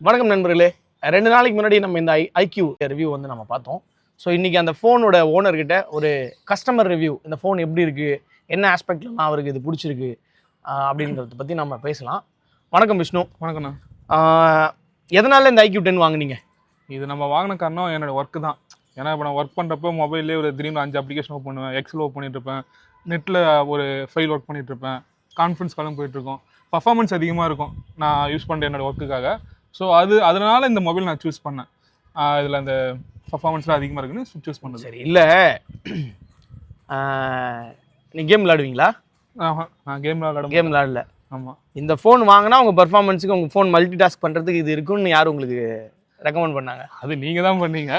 வணக்கம் நண்பர்களே. 2 நாளைக்கு முன்னாடி நம்ம இந்த ஐக்யூ ரிவ்யூ வந்து நம்ம பார்த்தோம். ஸோ இன்றைக்கி அந்த ஃபோனோட ஓனர்கிட்ட ஒரு கஸ்டமர் ரிவ்யூ, இந்த ஃபோன் எப்படி இருக்குது, என்ன ஆஸ்பெக்ட்லாம் அவருக்கு இது பிடிச்சிருக்கு அப்படின்றத பற்றி நம்ம பேசலாம். வணக்கம் விஷ்ணு. வணக்கண்ணா. எதனால் இந்த ஐக்யூ 10 வாங்குனீங்க? இது நம்ம வாங்கின காரணம் என்னோட ஒர்க்கு தான். ஏன்னா இப்போ நான் ஒர்க் பண்ணுறப்போ மொபைல்லேயே ஒரு திடீர்னு 5 அப்ளிகேஷன் ஓப்பன் பண்ணுவேன், எக்ஸல் ஓப்பன் பண்ணிட்டுருப்பேன், நெட்டில் ஒரு ஃபைல் ஒர்க் பண்ணிகிட்ருப்பேன், கான்ஃபரன்ஸ் காலும் போயிட்டுருக்கோம். பர்ஃபார்மன்ஸ் அதிகமாக இருக்கும் நான் யூஸ் பண்ணுற என்னோடய ஒர்க்குக்காக. ஸோ அதனால இந்த மொபைல் நான் சூஸ் பண்ணேன். இதில் அந்த பர்ஃபார்மன்ஸ்லாம் அதிகமாக இருக்குன்னு சூஸ் பண்ணது. சரி, இல்லை நீ கேம் விளாடுவீங்களா? நான் கேம் விளாடல. ஆமாம். இந்த ஃபோன் வாங்கினா உங்கள் பர்ஃபார்மன்ஸுக்கு உங்கள் ஃபோன் மல்டி டாஸ்க் பண்ணுறதுக்கு இது இருக்குன்னு யார் உங்களுக்கு ரெக்கமெண்ட் பண்ணாங்க? அது நீங்கள் தான் பண்ணீங்க.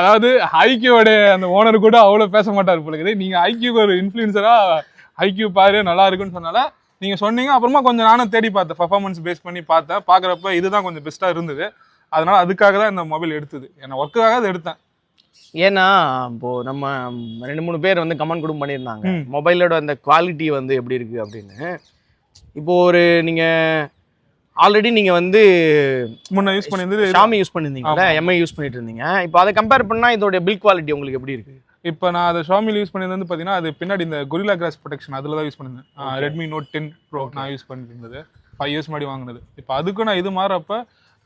அதாவது ஐக்யூவோட அந்த ஓனர் கூட அவ்வளோ பேச மாட்டார் போல. நீங்கள் ஐக்யூக்கு ஒரு இன்ஃப்ளூயன்சராக ஐக்யூ பாரு நல்லா இருக்குன்னு சொன்னால நீங்கள் சொன்னீங்க. அப்புறமா கொஞ்சம் நானும் தேடி பார்த்தேன், பர்ஃபார்மன்ஸ் பேஸ் பண்ணி பார்த்தேன். பார்க்குறப்ப இதுதான் கொஞ்சம் பெஸ்ட்டாக இருந்தது. அதனால் அதுக்காக தான் இந்த மொபைல் எடுத்தது. என்னை ஒர்க்குக்காக அதை எடுத்தேன். ஏன்னா இப்போது நம்ம 2-3 பேர் வந்து கமெண்ட் கூட பண்ணியிருந்தாங்க, மொபைலோட அந்த குவாலிட்டி வந்து எப்படி இருக்குது அப்படின்னு. இப்போது ஒரு நீங்கள் ஆல்ரெடி நீங்கள் வந்து முன்னே யூஸ் பண்ணியிருந்தது ஷாமி யூஸ் பண்ணியிருந்தீங்களா, எம்ஐ யூஸ் பண்ணிட்டு இருந்தீங்க. இப்போ அதை கம்பேர் பண்ணால் இதோடைய பில்ட் குவாலிட்டி உங்களுக்கு எப்படி இருக்குது? இப்போ நான் அதை ஷாமியில் யூஸ் பண்ணியிருந்தது வந்து பார்த்தீங்கன்னா, அது பின்னாடி இந்த கொரில்லா கிளாஸ் ப்ரொடெக்ஷன் அதில் தான் யூஸ் பண்ணியிருந்தேன். ரெட்மி நோட் 10 ப்ரோ நான் யூஸ் பண்ணிட்டு இருந்தது 5 இயர்ஸ் முன்னாடி வாங்கினது. இப்போ அதுக்கும் நான் இது மாறப்ப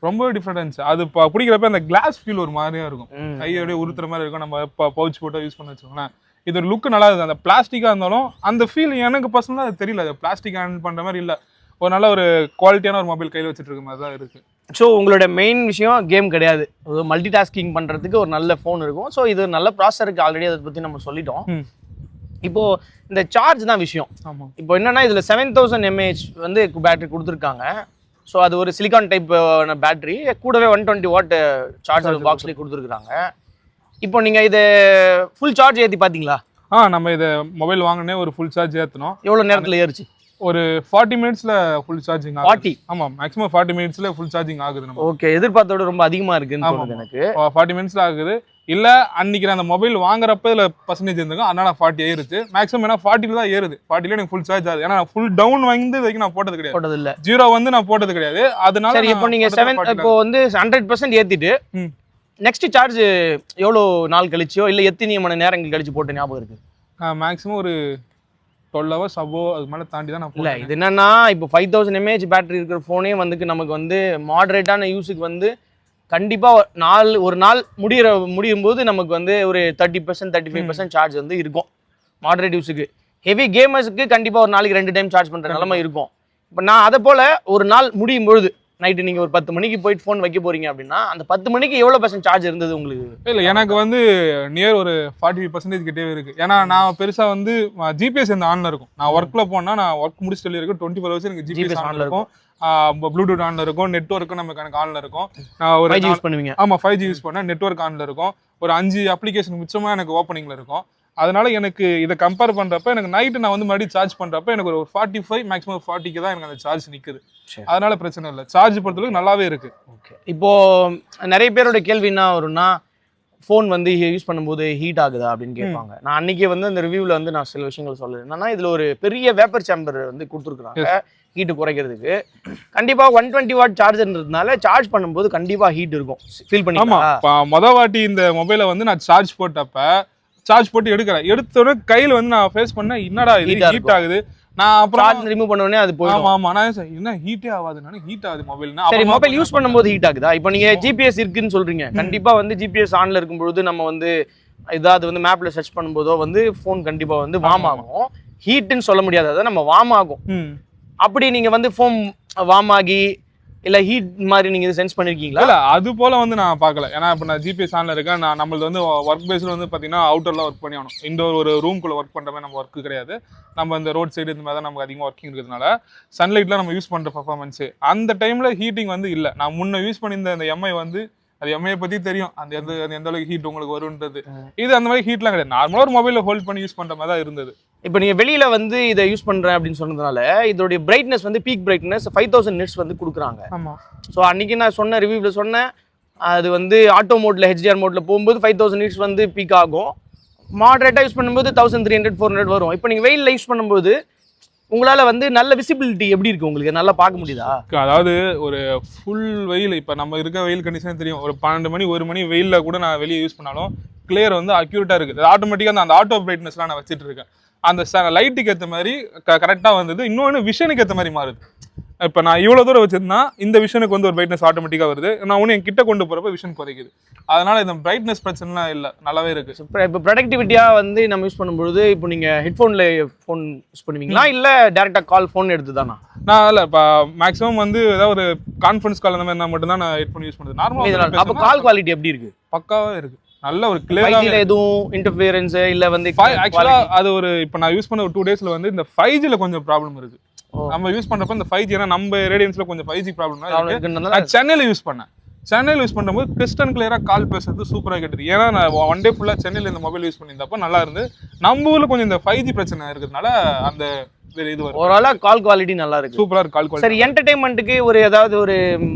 ரொம்ப டிஃப்ரென்ஸ். அது இப்போ பிடிக்கிறப்ப அந்த கிளாஸ் ஃபீல் ஒரு மாதிரியாக இருக்கும், கையோடய உறுத்துற மாதிரி இருக்கும். நம்ம இப்போ பவுச் போட்டு யூஸ் பண்ண வச்சுக்கோங்களேன், இது ஒரு லுக்கு நல்லா இருக்குது. அந்த பிளாஸ்டிக்காக இருந்தாலும் அந்த ஃபீல் எனக்கு பர்சனலாக அது தெரியல. அது பிளாஸ்டிக் ஹேண்டில் பண்ணுற மாதிரி இல்லை, ஒரு நல்ல ஒரு குவாலிட்டியான ஒரு மொபைல் கையில் வச்சுட்டு இருக்க மாதிரி தான் இருக்குது. ஸோ உங்களோட மெயின் விஷயம் கேம் கிடையாது, மல்டி டாஸ்கிங் பண்ணுறதுக்கு ஒரு நல்ல ஃபோன் இருக்கும். ஸோ இது நல்ல ப்ராசஸருக்கு ஆல்ரெடி அதை பற்றி நம்ம சொல்லிட்டோம். இப்போது இந்த சார்ஜ் தான் விஷயம். ஆமாம். இப்போ என்னென்னா இதில் 7000 mAh வந்து பேட்டரி கொடுத்துருக்காங்க. ஸோ அது ஒரு சிலிக்கான் டைப் பேட்டரி, கூடவே 120 வாட் சார்ஜர் பாக்ஸ்லேயே கொடுத்துருக்குறாங்க. இப்போ நீங்கள் இதை ஃபுல் சார்ஜ் ஏற்றி பார்த்தீங்களா? நம்ம இதை மொபைல் வாங்கினே ஒரு ஃபுல் சார்ஜ் ஏற்றணும். எவ்வளோ நேரத்தில் ஏறிச்சு? ஒரு 40 மினிட்ஸில் ஃபுல் சார்ஜிங். 40? ஆமாம், மேக்ஸிமம் 40 மினிட்ஸில் ஃபுல் சார்ஜிங் ஆகுது. நம்ம ஓகே, எதிர்பார்த்தோட ரொம்ப அதிகமாக இருக்குன்னு தோணுது எனக்கு. 40 மினிட்ஸில் ஆகுது. இல்லை அன்றைக்கி நான் அந்த மொபைல் வாங்குறப்ப இதில் பர்சன்டேஜ் இருந்திருக்கும், அதனால் 40 ஏறிச்சு. மேக்ஸிமம் ஏன்னா 40 தான் ஏறுது. 40 எனக்கு ஃபுல் சார்ஜ் ஆகுது. ஏன்னா ஃபுல் டவுன் வாங்கி வரைக்கும் நான் போட்டது கிடையாது, போட்டது இல்லை. 0 வந்து நான் போட்டது கிடையாது. அதனால சரி, இப்போ நீங்கள் இப்போ வந்து 100% ஏற்றிட்டு நெக்ஸ்ட் சார்ஜ் எவ்வளோ நாள் கழிச்சோ இல்லை எத்தனை மணி நேரங்கள் கழிச்சு போட்ட ஞாபகம் இருக்குது? மேக்ஸிமம் ஒரு 12 hours அபோ அது மேலே தாண்டி தான் நான் இல்லை. இது என்னன்னா இப்போ 5000 mAh பேட்டரி இருக்கிற ஃபோனே வந்து நமக்கு வந்து மாடரேட்டான யூஸுக்கு வந்து கண்டிப்பாக ஒரு நாள் முடியும் போது நமக்கு வந்து ஒரு 30% 35% சார்ஜ் வந்து இருக்கும் மாடரேட் யூஸுக்கு. ஹெவி கேமர்ஸுக்கு கண்டிப்பாக ஒரு நாளைக்கு 2 டைம் சார்ஜ் பண்ணுற நிலைமை இருக்கும். இப்போ நான் அதை போல் ஒரு நாள் முடியும் பொழுது நைட்டு நீங்கள் ஒரு 10 மணிக்கு போயிட்டு ஃபோன் வைக்க போகிறீங்க அப்படின்னா அந்த 10 மணிக்கு எவ்வளோ % சார்ஜ் இருந்தது உங்களுக்கு? இல்லை, எனக்கு வந்து நியர் ஒரு 45% கிட்டே இருக்குது. ஏன்னா நான் பெருசாக வந்து ஜிபிஎஸ் இந்த ஆனில் இருக்கும். நான் ஒர்க்கில் போனால் நான் ஒர்க் முடிச்சுட்டு இருக்கும் 24 hours எனக்கு ஜிபிஎஸ் ஆனில் இருக்கும், ப்ளூடூத் ஆனில் இருக்கும், நெட்ஒர்க்கும் நமக்கு எனக்கு ஆனில் இருக்கும். நான் ஒரு 5G யூஸ் பண்ணுவீங்க? ஆமாம், 5G யூஸ் பண்ணேன், நெட்ஒர்க் ஆனில் இருக்கும். ஒரு 5 அப்ளிகேஷன் மிச்சமாக எனக்கு ஓப்பனிங்கில் இருக்கும். அதனால எனக்கு இதை கம்பேர் பண்ணுறப்ப எனக்கு நைட்டு நான் வந்து மறுபடியும் சார்ஜ் பண்ணுறப்ப எனக்கு ஒரு 45 மேக்ஸிமம் 40க்கு தான் எனக்கு அந்த சார்ஜ் நிற்குது. அதனால பிரச்சனை இல்லை, சார்ஜ் பொறுத்தளவுக்கு நல்லாவே இருக்குது. ஓகே. இப்போது நிறைய பேரோட கேள்வி என்ன வரும்னா, ஃபோன் வந்து யூஸ் பண்ணும்போது ஹீட் ஆகுதா அப்படின்னு கேட்பாங்க. நான் அன்றைக்கி வந்து அந்த ரிவ்யூவில் வந்து நான் சில விஷயங்கள் சொல்லுறேன். என்னன்னா இதில் ஒரு பெரிய வேப்பர் சேம்பர் வந்து கொடுத்துருக்குறாங்க ஹீட்டு குறைக்கிறதுக்கு. கண்டிப்பாக 120 வாட் சார்ஜர்ன்றதுனால சார்ஜ் பண்ணும்போது கண்டிப்பாக ஹீட் இருக்கும், ஃபீல் பண்ணி. ஆமாம், மொதல் வாட்டி இந்த மொபைலை வந்து நான் சார்ஜ் போட்டு எடுத்தோட கையில் வந்து நான் ஃபேஸ் பண்ணேன், என்னடா இது ஹீட் ஆகுது. நான் அப்புறம் ரிமூவ் பண்ண உடனே அது போயிடும். ஆமாம், நான் என்ன ஹீட்டே ஆகாது, நான் ஹீட் ஆகுது மொபைல்னா. சரி, மொபைல் யூஸ் பண்ணும்போது ஹீட் ஆகுதா? இப்போ நீங்கள் ஜிபிஎஸ் இருக்குன்னு சொல்கிறீங்க, கண்டிப்பாக வந்து ஜிபிஎஸ் ஆனில் இருக்கும்பொழுது நம்ம வந்து ஏதாவது வந்து மேப்பில் சர்ச் பண்ணும்போதோ வந்து ஃபோன் கண்டிப்பாக வந்து வார்ம் ஆகும். ஹீட்டுன்னு சொல்ல முடியாது, அதை நம்ம வார்ம் ஆகும். அப்படி நீங்கள் வந்து ஃபோன் வார்ம் ஆகி இல்லை ஹீட் மாதிரி நீங்கள் சென்ஸ் பண்ணியிருக்கீங்களா? இல்லை, அது போல் வந்து நான் பார்க்கல. ஏன்னா இப்போ நான் ஜிபிஎஸ் ஆனில் இருக்கேன். நம்மளுக்கு வந்து ஒர்க் பேஸில் வந்து பார்த்தீங்கன்னா அவுட்டரில் ஒர்க் பண்ணி ஆகணும். இண்டோர் ஒரு ரூம்குள்ளே ஒர்க் பண்ணுற மாதிரி நம்ம ஒர்க்கு கிடையாது. நம்ம இந்த ரோட் சைடு இந்த மாதிரி தான் நமக்கு அதிகமாக ஒர்க்கிங் இருக்கிறதுனால சன்லைட்டில் நம்ம யூஸ் பண்ணுற பர்ஃபார்மன்ஸு அந்த டைமில் ஹீட்டிங் வந்து இல்லை. நான் முன்னே யூஸ் பண்ணியிருந்த அந்த எம்ஐ வந்து அது எம்ஐயை பற்றி தெரியும், அந்த எந்த அளவுக்கு ஹீட் உங்களுக்கு வருன்றது. இது அந்த மாதிரி ஹீட்லாம் கிடையாது, நார்மலாக ஒரு மொபைலில் ஹோல்ட் பண்ணி யூஸ் பண்ணுற மாதிரி தான் இருந்தது. இப்போ நீங்கள் வெளியில் வந்து இதை யூஸ் பண்ணுறேன் அப்படின்னு சொன்னதுனால இதோடைய பிரைட்னஸ் வந்து பீக் பிரைட்னஸ் 5000 nits வந்து கொடுக்குறாங்க. ஆமாம். ஸோ அன்றைக்கி நான் சொன்ன ரிவ்யூவில் சொன்னேன், அது வந்து ஆட்டோ மோடில் ஹெச்டிஆர் மோடில் போகும்போது 5000 nits வந்து பீக் ஆகும். மாடரேட்டாக யூஸ் பண்ணும்போது 1300 400 வரும். இப்போ நீங்கள் வெயிலில் யூஸ் பண்ணும்போது உங்களால வந்து நல்ல விசிபிலிட்டி எப்படி இருக்கு உங்களுக்கு நல்லா பார்க்க முடியுதா? அதாவது ஒரு ஃபுல் வெயில், இப்போ நம்ம இருக்க வெயில் கண்டிஷன் தெரியும், ஒரு 12 மணி 1 மணி வெயிலில் கூட நான் வெளியே யூஸ் பண்ணாலும் கிளியர் வந்து அக்யூரேட்டாக இருக்குது. ஆட்டோமேட்டிக்காக அந்த ஆட்டோ பிரைட்னஸ்லாம் நான் வச்சுட்டு இருக்கேன். அந்த லைட்டுக்கு ஏற்ற மாதிரி கரெக்டாக வந்தது. இன்னொன்று விஷனுக்கு ஏற்ற மாதிரி மாறுது. இப்போ நான் இவ்வளோ தூரம் வச்சிருந்தா இந்த விஷனுக்கு வந்து ஒரு பிரைட்னஸ் ஆட்டோமேட்டிக்காக வருது. நான் ஒன்று என் கிட்ட கொண்டு போகிறப்ப விஷன் குறைக்குது. அதனால இந்த பிரைட்னஸ் பிரச்சனைலாம் இல்லை, நல்லாவே இருக்கு. இப்போ ப்ரொடக்டிவிட்டியாக வந்து நம்ம யூஸ் பண்ணும்போது இப்போ நீங்கள் ஹெட்ஃபோனில் ஃபோன் யூஸ் பண்ணுவீங்களா இல்லை டேரெக்டாக கால் ஃபோன் எடுத்து தானா? நான் இல்லை, இப்போ மேக்ஸிமம் வந்து ஏதாவது ஒரு கான்ஃபரன்ஸ் கால் அந்த மாதிரி நான் மட்டும் தான் நான் ஹெட்ஃபோன் யூஸ் பண்ணுறது. நார்மலாக அப்போ கால் குவாலிட்டி எப்படி இருக்கு? பக்காவாக இருக்கு, நல்ல ஒரு கிளியராக. எதுவும் இன்டர்ஃபியரன்ஸ் இல்லை வந்து ஆக்சுவலாக அது ஒரு இப்போ நான் யூஸ் பண்ண ஒரு 2 டேஸில் வந்து இந்த 5Gல கொஞ்சம் ப்ராப்ளம் இருக்கு. நம்ம யூஸ் பண்றப்ப இந்த 5G, ஏன்னா நம்ம ரேடியன்ஸ்ல கொஞ்சம் 5G ப்ராப்ளம் இருக்கு. சென்னையில யூஸ் பண்ணும்போது கிறிஸ்டன் கிளியரா கால் பேசுறது சூப்பரா கேட்டுது. ஏன்னா நான் 1 டே ஃபுல்லா சென்னையில இந்த மொபைல் யூஸ் பண்ணியிருந்தப்ப நல்லா இருந்து. நம்ம ஊர்ல கொஞ்சம் இந்த 5G பிரச்சனை இருக்கிறதுனால அந்த இது ஓவராலா கால் குவாலிட்டி நல்லா இருக்கு, சூப்பரா இருக்கு கால் குவாலிட்டி. சரி, என்டர்டைன்மெண்ட்டுக்கு ஒரு ஏதாவது ஒரு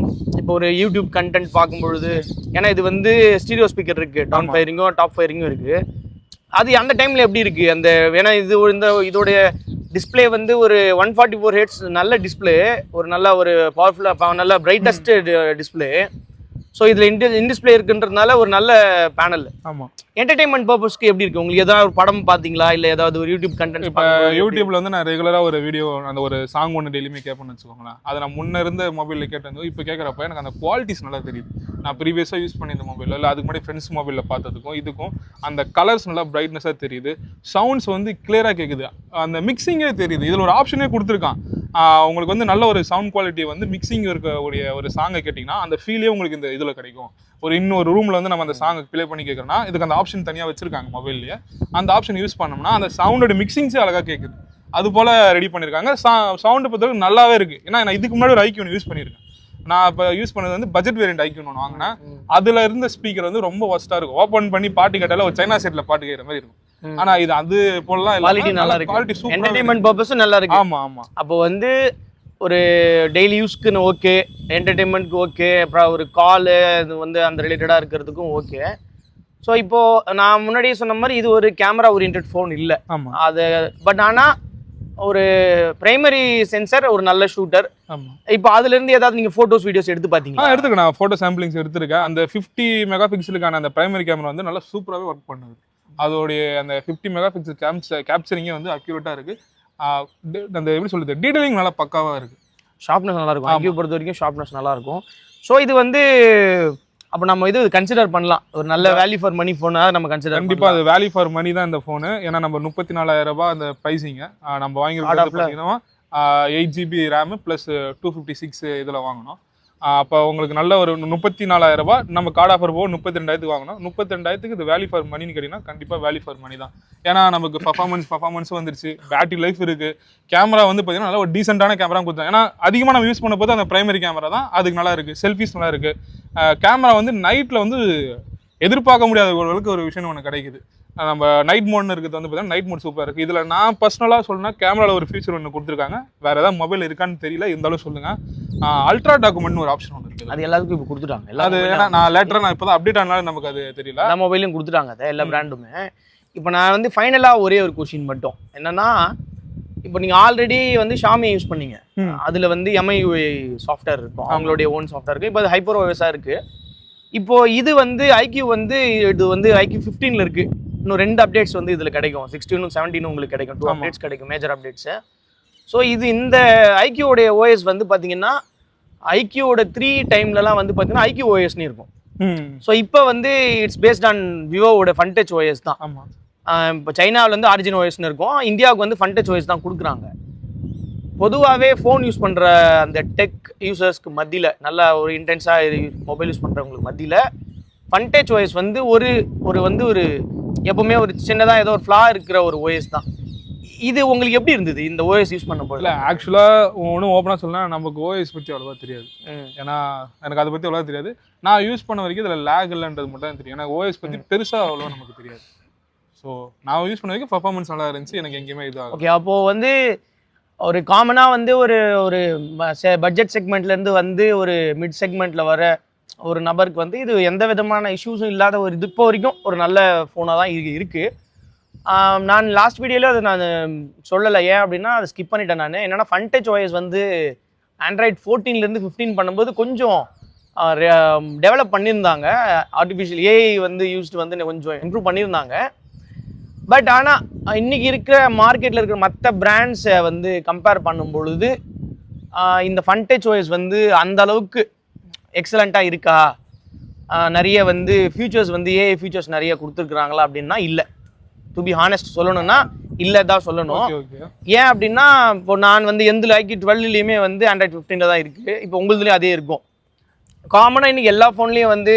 இப்போ ஒரு யூடியூப் கண்டென்ட் பார்க்கும்பொழுது, ஏன்னா இது வந்து ஸ்டீரியோ ஸ்பீக்கர் இருக்கு, டவுன் ஃபயரிங்கும் டாப் ஃபயரிங்கும் இருக்கு, அது அந்த டைம்ல எப்படி இருக்கு? அந்த ஏன்னா இது இந்த இதோடைய டிஸ்பிளே வந்து ஒரு 144 ஹெர்ட்ஸ் நல்ல டிஸ்பிளே, ஒரு நல்ல ஒரு பவர்ஃபுல்லாக நல்ல பிரைட்டஸ்ட் டிஸ்பிளே. ஸோ இதில் இன்டிஸ்பிளே இருக்குன்றதுனால ஒரு நல்ல பேனல். ஆமாம், என்டர்டைன்மெண்ட் பர்பஸ்க்கு எப்படி இருக்கு உங்களுக்கு? ஏதாவது ஒரு படம் பார்த்தீங்களா இல்லை ஏதாவது ஒரு யூடியூப் கண்டென்ட்? இப்போ யூடியூப்ல வந்து நான் ரெகுலராக ஒரு வீடியோ, அந்த ஒரு சாங் ஒன்று டெய்லியுமே கேட்பேன்னு வச்சுக்கோங்களேன். அதை நான் முன்ன இருந்த மொபைலில் கேட்டது இப்போ கேட்குறப்ப எனக்கு அந்த குவாலிட்டிஸ் நல்லா தெரியுது. நான் ப்ரீவியஸாக யூஸ் பண்ணி இந்த மொபைலில் இல்லை அதுக்கு முன்னாடி ஃப்ரெண்ட்ஸ் மொபைலில் பார்த்ததுக்கும் இதுக்கும் அந்த கலர்ஸ் நல்லா பிரைட்னஸாக தெரியுது. சவுண்ட்ஸ் வந்து கிளியராக கேட்குது, அந்த மிக்சிங்கே தெரியுது. இதில் ஒரு ஆப்ஷனே கொடுத்துருக்கான், உங்களுக்கு வந்து நல்ல ஒரு சவுண்ட் குவாலிட்டி வந்து மிக்சிங் இருக்கக்கூடிய ஒரு சாங்கை கேட்டிங்கன்னா அந்த ஃபீலே உங்களுக்கு இந்த இதில் கிடைக்கும். ஒரு இன்னொரு ரூமில் வந்து நம்ம அந்த சாங்கை ப்ளே பண்ணி கேட்குறோம்னா இதுக்கு அந்த ஆப்ஷன் தனியாக வச்சிருக்காங்க மொபைல்லையே. அந்த ஆப்ஷன் யூஸ் பண்ணோம்னா அந்த சவுண்டோட மிக்சிங்ஸே அழகாக கேட்குது. அது போல் ரெடி பண்ணியிருக்காங்க. சவுண்டை பொறுத்தவரைக்கும் நல்லாவே இருக்குது. ஏன்னா நான் இதுக்கு முன்னாடி ஒரு ஐக்யூன் யூஸ் பண்ணியிருக்கேன். நான் இப்போ யூஸ் பண்ணது வந்து பட்ஜெட் வேரியன்ட் ஐக்யூன் ஒன்று வாங்கினேன். அதில் இருந்த ஸ்பீக்கர் வந்து ரொம்ப ஒஸ்ட்டாக இருக்கும். ஓப்பன் பண்ணி பாட்டு கேட்டால ஒரு சைனா செட்டில் பாட்டு கேட்குற மாதிரி இருக்கும். ஆனா இது அது போலலாம் குவாலிட்டி நல்லா இருக்கு, குவாலிட்டி சூப்பர், என்டர்டைன்மெண்ட் பர்பஸ் நல்லா இருக்கு. ஆமா ஆமா, அப்போ வந்து ஒரு டெய்லி யூஸ்க்குன்னு ஓகே, என்டர்டைன்மெண்ட்க்கு ஓகே, அப்புறம் ஒரு காலு இது வந்து அந்த ரிலேட்டடாக இருக்கிறதுக்கும் ஓகே. ஸோ இப்போது நான் முன்னாடியே சொன்ன மாதிரி இது ஒரு கேமரா ஓரியன்ட் ஃபோன் இல்லை. ஆமாம், அது பட் ஆனால் ஒரு பிரைமரி சென்சர், ஒரு நல்ல ஷூட்டர். ஆமாம். இப்போ அதுலேருந்து ஏதாவது நீங்கள் ஃபோட்டோஸ் வீடியோஸ் எடுத்து பார்த்தீங்களா? எடுத்துக்க, நான் ஃபோட்டோ சாம்பிளிங்ஸ் எடுத்துருக்கேன். அந்த 50 மெகா பிக்சலுக்கான அந்த பிரைமரி கேமரா வந்து நல்லா சூப்பராகவே ஒர்க் பண்ணுது. அதோடைய அந்த 50 மெகா பிக்சல் கேப்சரிங்கே வந்து அக்யூரேட்டாக இருக்குது. அந்த எப்படி சொல்லுது, டீடைலிங் நல்லா பக்காவாக இருக்குது. ஷார்ப்னஸ் நல்லாயிருக்கும், ஐக்யூ பொறுத்த வரைக்கும் ஷார்ப்னஸ் நல்லாயிருக்கும். ஸோ இது வந்து அப்போ நம்ம இது கன்சிடர் பண்ணலாம், ஒரு நல்ல வேல்யூ ஃபார் மணி ஃபோனாக நம்ம கன்சிடர். கண்டிப்பாக அது வேல்யூ ஃபார் மணி தான் இந்த ஃபோனு. ஏன்னா நம்ம 34,000 ரூபாய் அந்த ப்ரைஸிங்க. நம்ம வாங்கியிருக்கிறது பார்த்தீங்கன்னா 8GB ரேமு ப்ளஸ் 256 இதில் வாங்கினோம். அப்போ உங்களுக்கு நல்ல ஒரு 34,000 ரூபாய் நம்ம கார்டு ஆஃபர் போக 32,000 வாங்கணும். 32,000 இது வேல்யூ ஃபார் மணின்னு கேட்டிங்கன்னா கண்டிப்பாக வேல்யூ ஃபார் மணி தான். ஏன்னா நமக்கு பர்ஃபார்மன்ஸும் வந்துருச்சு, பேட்டரி லைஃப் இருக்குது, கேமரா வந்து பார்த்தீங்கன்னா நல்லா ஒரு டீசெண்டான கேமரா கொடுத்தாங்க. ஏன்னா அதிகமாக நம்ம யூஸ் பண்ண போது அந்த பிரைமரி கேமரா தான் அதுக்கு நல்லா இருக்குது, செல்ஃபிஸ் நல்லா இருக்குது. கேமரா வந்து நைட்டில் வந்து எதிர்பார்க்க முடியாத அளவுக்கு ஒரு விஷயம் ஒன்று கிடைக்குது. நம்ம நைட் மோட்னு இருக்கிறது வந்து பார்த்தீங்கன்னா நைட் மோட் சூப்பராக இருக்குது. இதில் நான் பர்சனலாக சொல்லணும்னா கேமராவில் ஒரு ஃபீச்சர் ஒன்று கொடுத்துருக்காங்க, வேறு ஏதாவது மொபைல் இருக்கான்னு தெரியல, இருந்தாலும் சொல்லுங்கள். அல்ட்ரா டாக்குமெண்ட்னு ஒரு ஆப்ஷன் ஒன்று இருக்குது. அது எல்லாத்துக்கும் இப்போ கொடுத்துட்டாங்க. அது ஏன்னா நான் லேட்டராக நான் இப்போ தான் அப்டேட் ஆனாலும் நமக்கு அது தெரியல. எல்லா மொபைலையும் கொடுத்துட்டாங்க அதை, எல்லா பிராண்டுமே. இப்போ நான் வந்து ஃபைனலாக ஒரே ஒரு கொஷின் மட்டும் என்னன்னா, இப்போ நீங்கள் ஆல்ரெடி வந்து ஷாமி யூஸ் பண்ணீங்க, அதில் வந்து MIUI சாஃப்ட்வேர் இருக்கும், அவங்களுடைய ஓன் சாஃப்ட்வேர் இருக்குது. இப்போ அது ஹைப்பர் ஓஎஸ்ஸாக இருக்குது. இப்போ இது வந்து ஐக்யூ வந்து இது வந்து ஐக்யூ 15ல் இருக்குது. இன்னும் 2 அப்டேட்ஸ் வந்து இதில் கிடைக்கும், 16 17 உங்களுக்கு கிடைக்கும், 2 அப்டேட்ஸ் கிடைக்கும், மேஜர் அப்டேட்ஸு. ஸோ இது இந்த ஐக்யூவோடைய ஓஎஸ் வந்து பார்த்தீங்கன்னா ஐக்யூவோட 3 டைம்லலாம் வந்து பார்த்தீங்கன்னா ஐக்யூ ஓஎஸ்னு இருக்கும். ஸோ இப்போ வந்து இட்ஸ் பேஸ்ட் ஆன் விவோவோட ஃபன்டச் ஓஎஸ் தான். ஆமாம், இப்போ சைனாவில் வந்து ஆரிஜின் ஓஎஸ்னு இருக்கும், இந்தியாவுக்கு வந்து ஃபன்டச் ஓஎஸ் தான் கொடுக்குறாங்க. பொதுவாகவே ஃபோன் யூஸ் பண்ணுற அந்த டெக் யூசர்ஸ்க்கு மத்தியில், நல்லா ஒரு இன்டென்ஸாக மொபைல் யூஸ் பண்ணுறவங்களுக்கு மத்தியில் ஃபன்டச் ஓஎஸ் வந்து ஒரு எப்பவுமே ஒரு சின்னதாக ஏதோ ஒரு ஃப்ளா இருக்கிற ஒரு ஓஎஸ் தான். இது உங்களுக்கு எப்படி இருந்தது இந்த ஓஎஸ் யூஸ் பண்ண போது? இல்லை ஆக்சுவலாக ஒன்றும் ஓப்பனாக சொல்லலாம், நமக்கு ஓஎஸ் பற்றி அவ்வளோவா தெரியாது. ஏன்னா எனக்கு அதை பற்றி அவ்வளோவா தெரியாது. நான் யூஸ் பண்ண வரைக்கும் இதில் லேக் இல்லைன்றது மட்டும் தான் தெரியும். எனக்கு ஓஎஸ் பற்றி பெருசாக அவ்வளோ நமக்கு தெரியாது. ஸோ நான் யூஸ் பண்ண வரைக்கும் பர்ஃபார்மன்ஸ் நல்லா இருந்துச்சு, எனக்கு எங்கேயுமே இதாக. ஓகே, அப்போது வந்து ஒரு காமனாக வந்து ஒரு பட்ஜெட் செக்மெண்ட்லேருந்து வந்து ஒரு மிட் செக்மெண்ட்டில் வர ஒரு நபருக்கு வந்து இது எந்த விதமான இஷ்யூஸும் இல்லாத ஒரு இது இப்போ வரைக்கும் ஒரு நல்ல ஃபோனாக தான் இருக்குது. நான் லாஸ்ட் வீடியோவில் அது நான் சொல்லலை, ஏன் அப்படின்னா அதை ஸ்கிப் பண்ணிட்டேன். நான் என்னென்னா ஃபன்டச் ஓஎஸ் வந்து ஆண்ட்ராய்ட் 14லேருந்து 15 பண்ணும்போது கொஞ்சம் டெவலப் பண்ணியிருந்தாங்க. ஆர்டிஃபிஷியல் ஏஐ வந்து யூஸ்டு வந்து கொஞ்சம் இம்ப்ரூவ் பண்ணியிருந்தாங்க. பட் ஆனால் இன்றைக்கி இருக்கிற மார்க்கெட்டில் இருக்கிற மற்ற பிராண்ட்ஸை வந்து கம்பேர் பண்ணும் பொழுது இந்த ஃபன்டச் ஓஎஸ் வந்து அந்த அளவுக்கு எக்ஸலண்ட்டாக இருக்கா, நிறைய வந்து ஃபியூச்சர்ஸ் வந்து ஏஐ ஃபியூச்சர்ஸ் நிறைய கொடுத்துருக்குறாங்களா அப்படின்னா இல்லை. டு பி ஹானஸ்ட் சொல்லணும்னா இல்லை தான் சொல்லணும். ஏன் அப்படின்னா இப்போ நான் வந்து எந்த லைக்கி 12லேயுமே வந்து ஆண்ட்ராய்ட் 15 தான் இருக்குது. இப்போ உங்களுதுலேயும் அதே இருக்கும். காமனாக இன்றைக்கி எல்லா ஃபோன்லேயும் வந்து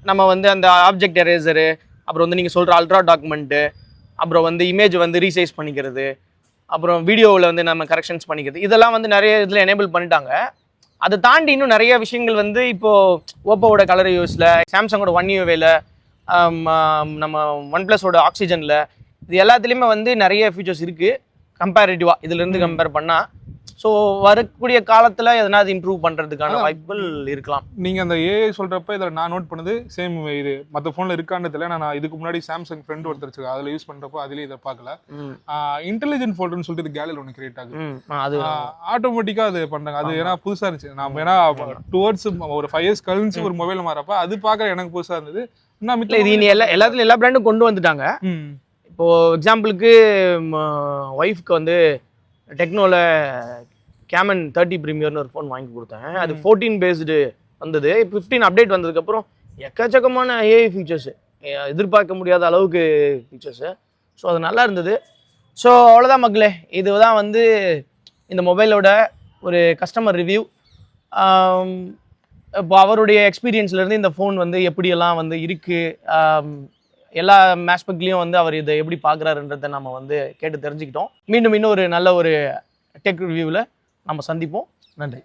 நம்ம வந்து அந்த ஆப்ஜெக்ட் எரேசரு, அப்புறம் வந்து நீங்கள் சொல்கிற அல்ட்ரா டாக்குமெண்ட்டு, அப்புறம் வந்து இமேஜ் வந்து ரீசைஸ் பண்ணிக்கிறது, அப்புறம் வீடியோவில் வந்து நம்ம கரெக்ஷன்ஸ் பண்ணிக்கிறது, இதெல்லாம் வந்து நிறைய இதில் எனேபிள் பண்ணிட்டாங்க. அதை தாண்டி இன்னும் நிறைய விஷயங்கள் வந்து இப்போது ஓப்போவோட கலர் யூஸில், சாம்சங்கோட ஒன் யூவேல, நம்ம ஒன் ப்ளஸோட ஆக்சிஜனில், இது எல்லாத்துலேயுமே வந்து நிறைய ஃபீச்சர்ஸ் இருக்குது கம்பேரிட்டிவாக இதிலேருந்து கம்பேர் பண்ணால். ஸோ வரக்கூடிய காலத்தில் எதனாவது இம்ப்ரூவ் பண்ணுறதுக்கான வாய்ப்புகள் இருக்கலாம். நீங்கள் அந்த ஏஐ சொல்கிறப்ப இதில் நான் நோட் பண்ணது சேம் இது மற்ற ஃபோனில் இருக்கானதில்ல. நான் இதுக்கு முன்னாடி சாம்சங் ஃப்ரெண்ட் ஒருத்தர் வச்சிருக்கேன், அதில் யூஸ் பண்ணுறப்போ அதுலேயே இதை பார்க்கல. இன்டெலிஜென்ட் ஃபோல்டர்னு சொல்லிட்டு இது கேலரியில் ஒன்று கிரியேட் ஆகுது. அது ஆட்டோமேட்டிக்காக அது பண்ணுறாங்க. அது ஏன்னா புதுசாக இருந்துச்சு. நம்ம ஏன்னா டுவர்ட்ஸ் ஒரு 5 years கழிச்சு ஒரு மொபைல் மாறப்ப அது பார்க்க எனக்கு புதுசாக இருந்தது. இது எல்லாத்துலையும் எல்லா பிராண்டும் கொண்டு வந்துட்டாங்க. இப்போது எக்ஸாம்பிளுக்கு ஒய்ஃப்க்கு வந்து டெக்னோவில் கேமன் 30 ப்ரீமியர்னு ஒரு ஃபோன் வாங்கி கொடுத்தேன். அது 14 பேஸ்டு வந்தது. 15 அப்டேட் வந்ததுக்கப்புறம் எக்கச்சக்கமான ஏஐ ஃபீச்சர்ஸு, எதிர்பார்க்க முடியாத அளவுக்கு ஃபீச்சர்ஸு. ஸோ அது நல்லா இருந்தது. ஸோ அவ்வளோதான் மக்களே, இதுதான் வந்து இந்த மொபைலோட ஒரு கஸ்டமர் ரிவ்யூ. இப்போ அவருடைய எக்ஸ்பீரியன்ஸ்லேருந்து இந்த ஃபோன் வந்து எப்படியெல்லாம் வந்து இருக்குது, எல்லா ஆஸ்பெக்ட்லேயும் வந்து அவர் இதை எப்படி பார்க்குறாருன்றதை நம்ம வந்து கேட்டு தெரிஞ்சுக்கிட்டோம். மீண்டும் இன்னும் ஒரு நல்ல ஒரு டெக் ரிவ்யூவில் நம்ம சந்திப்போம். நன்றி.